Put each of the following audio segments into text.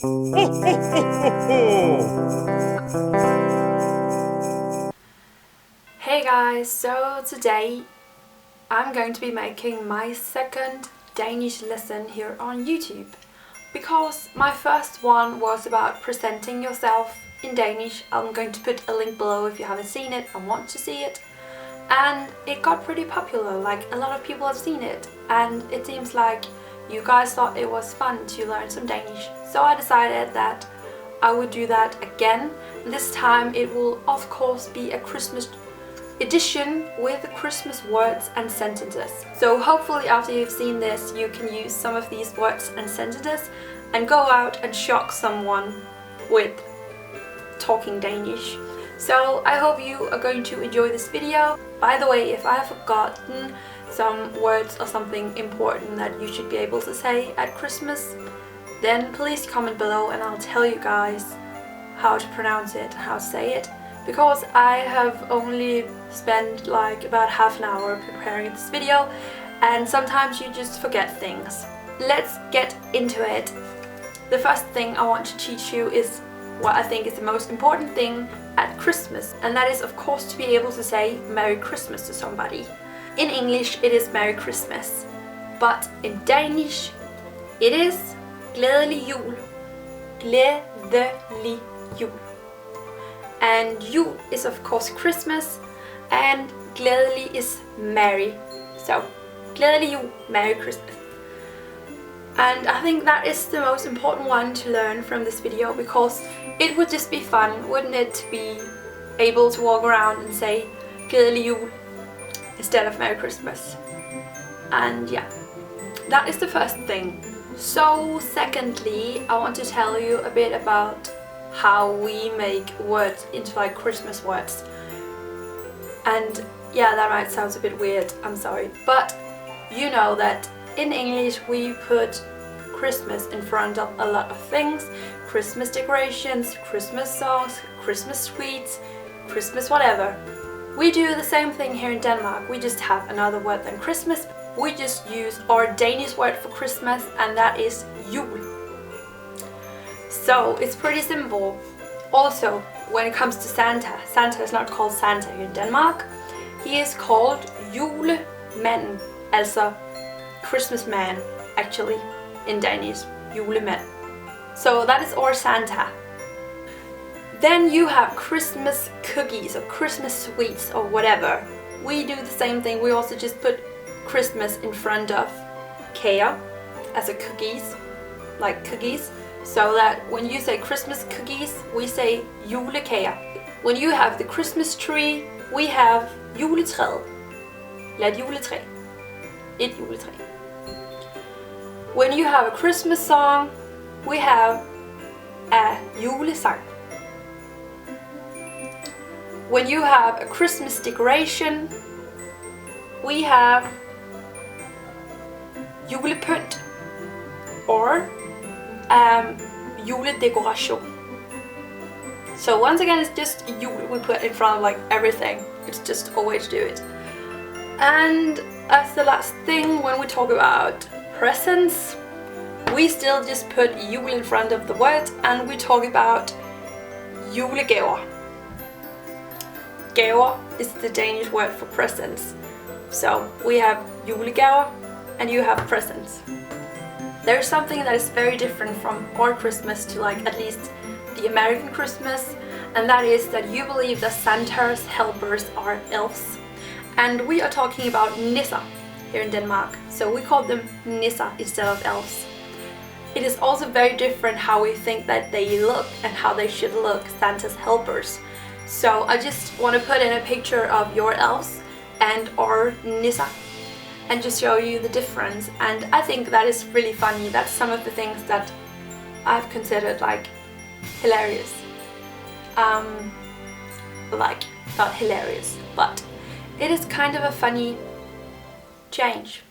Hey guys, so today I'm going to be making my second Danish lesson here on YouTube. Because my first one was about presenting yourself in Danish. I'm going to put a link below if you haven't seen it and want to see it. And it got pretty popular, like a lot of people have seen it. And it seems like you guys thought it was fun to learn some Danish. So I decided that I would do that again. This time it will of course be a Christmas edition with Christmas words and sentences. So hopefully after you've seen this you can use some of these words and sentences and go out and shock someone with talking Danish. So I hope you are going to enjoy this video. By the way, if I have forgotten some words or something important that you should be able to say at Christmas, then please comment below and I'll tell you guys how to pronounce it, how to say it. Because I have only spent like about half an hour preparing this video and sometimes you just forget things. Let's get into it. The first thing I want to teach you is what I think is the most important thing at Christmas, and that is of course to be able to say Merry Christmas to somebody. In English it is Merry Christmas, but in Danish it is Glædelig jul. Glædelig jul. And jul is of course Christmas and glædelig is merry. So glædelig jul, Merry Christmas. And I think that is the most important one to learn from this video, because it would just be fun, wouldn't it, to be able to walk around and say glædelig jul instead of Merry Christmas. And yeah, that is the first thing. So secondly, I want to tell you a bit about how we make words into like Christmas words. And yeah, that might sound a bit weird, I'm sorry, but you know that in English we put Christmas in front of a lot of things. Christmas decorations, Christmas songs, Christmas sweets, Christmas whatever. We do the same thing here in Denmark, we just have another word than Christmas. We just use our Danish word for Christmas, and that is jul. So it's pretty simple. Also, when it comes to Santa, Santa is not called Santa here in Denmark. He is called Julemanden, also Christmas man, actually, in Danish, Julemanden. So that is our Santa. Then you have Christmas cookies or Christmas sweets or whatever. We do the same thing, we also just put Christmas in front of kager, as a cookies, like cookies. So that when you say Christmas cookies, we say Julekager. When you have the Christmas tree, we have Juletræ. Eller et juletræ. Et juletræ. When you have a Christmas song, we have a Julesang. When you have a Christmas decoration, we have Julepynt or Juledekoration. So once again, it's just jul we put in front of like everything. It's just a way to do it. And as the last thing, when we talk about presents, we still just put jul in front of the word and we talk about Julegaver. Gaver is the Danish word for presents. So we have Julegaver and you have presents. There's something that is very different from our Christmas to like at least the American Christmas, and that is that you believe that Santa's helpers are elves. And we are talking about Nisser here in Denmark, so we call them Nisser instead of elves. It is also very different how we think that they look and how they should look, Santa's helpers. So I just want to put in a picture of your elves and our Nisser and just show you the difference, and I think that is really funny. That's some of the things that I've considered like hilarious. Like, not hilarious, but it is kind of a funny change.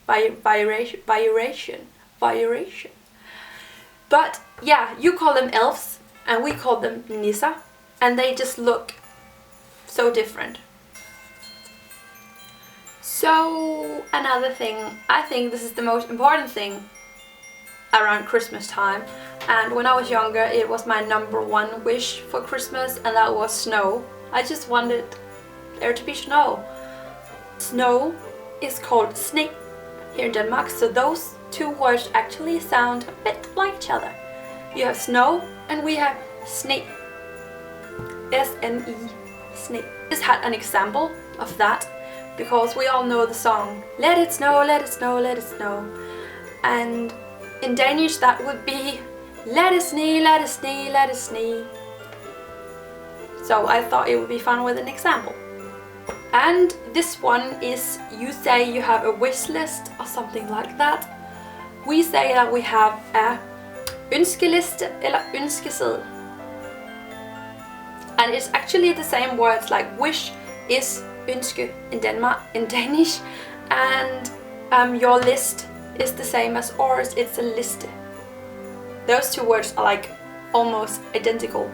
Variation. But yeah, you call them elves and we call them Nisser, and they just look so different. So another thing, I think this is the most important thing around Christmas time, and when I was younger it was my #1 wish for Christmas, and that was snow. I just wanted there to be snow. Snow is called sne here in Denmark, so those two words actually sound a bit like each other. You have snow and we have sne. S-N-E, sne. Just had an example of that because we all know the song Let it snow, let it snow, let it snow. And in Danish that would be Let it sne, let it sne, let it sne. So I thought it would be fun with an example. And this one is, you say you have a wish list or something like that. We say that we have a Ønskeliste eller Ønskeseddel. And it's actually the same words, like wish is ønske in Danish, and your list is the same as ours, it's a liste. Those two words are like almost identical.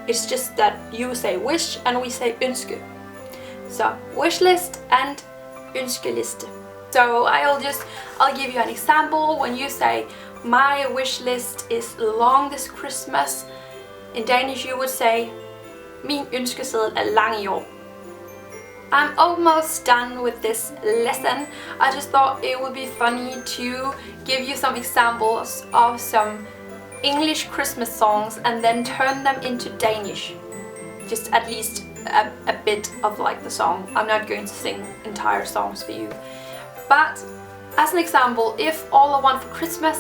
It's just that you say wish and we say ønske. So wish list and ønskeliste. So I'll give you an example. When you say my wish list is long this Christmas, in Danish you would say min ønskeseddel er lang i år. I'm almost done with this lesson. I just thought it would be funny to give you some examples of some English Christmas songs and then turn them into Danish. Just at least a bit of like the song. I'm not going to sing entire songs for you. But as an example, if All I Want for Christmas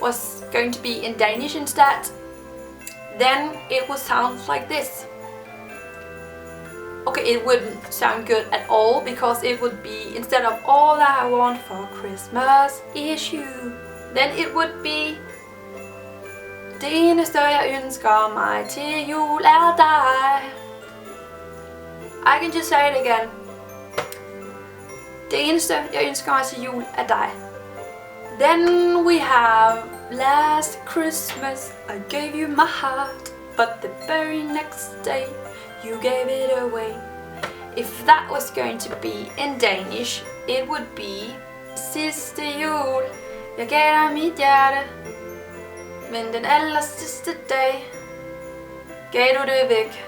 was going to be in Danish instead, then it would sound like this. Okay, it wouldn't sound good at all because it would be, instead of all I want for Christmas is you, then it would be det eneste jeg ønsker mig til jul er dig. I can just say it again. Det eneste jeg ønsker mig til jul er dig. Then we have last Christmas I gave you my heart, but the very next day you gave it away. If that was going to be in Danish, it would be sidste jul, jeg gav dig mit hjerte, men den aller sidste dag gav du det væk.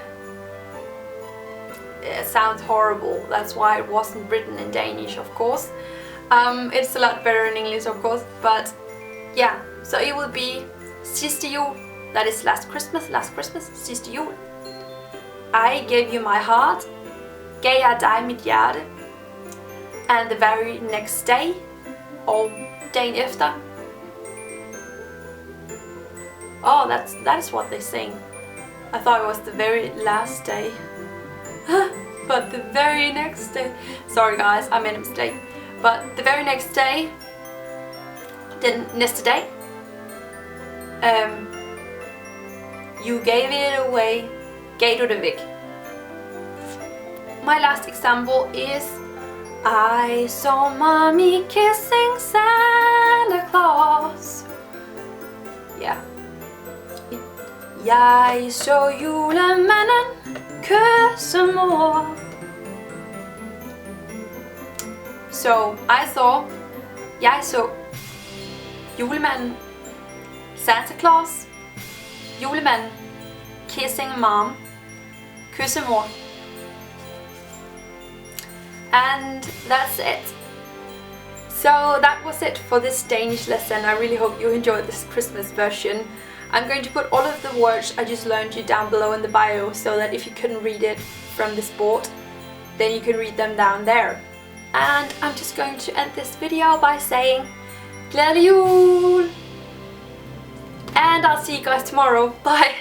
It sounds horrible, that's why it wasn't written in Danish, of course. It's a lot better in English, of course, but yeah, so it would be sidste jul, that is last Christmas, sidste jul. I gave you my heart, gav jeg dig mit hjerte, and the very next day, or dagen efter. Oh, that is what they sing. I thought it was the very last day. But the very next day. Sorry guys, I made a mistake. But the very next day, den næste dag, you gave it away, gav du det væk. My last example is I saw mommy kissing Santa Claus. Yeah. Jeg så julemanden kysse mor. So jeg så julemanden, Santa Claus, julemanden, kissing mom, kysse mor. And that's it. So that was it for this Danish lesson. I really hope you enjoyed this Christmas version. I'm going to put all of the words I just learned you down below in the bio, so that if you couldn't read it from this board, then you can read them down there. And I'm just going to end this video by saying Glædelig jul! And I'll see you guys tomorrow. Bye!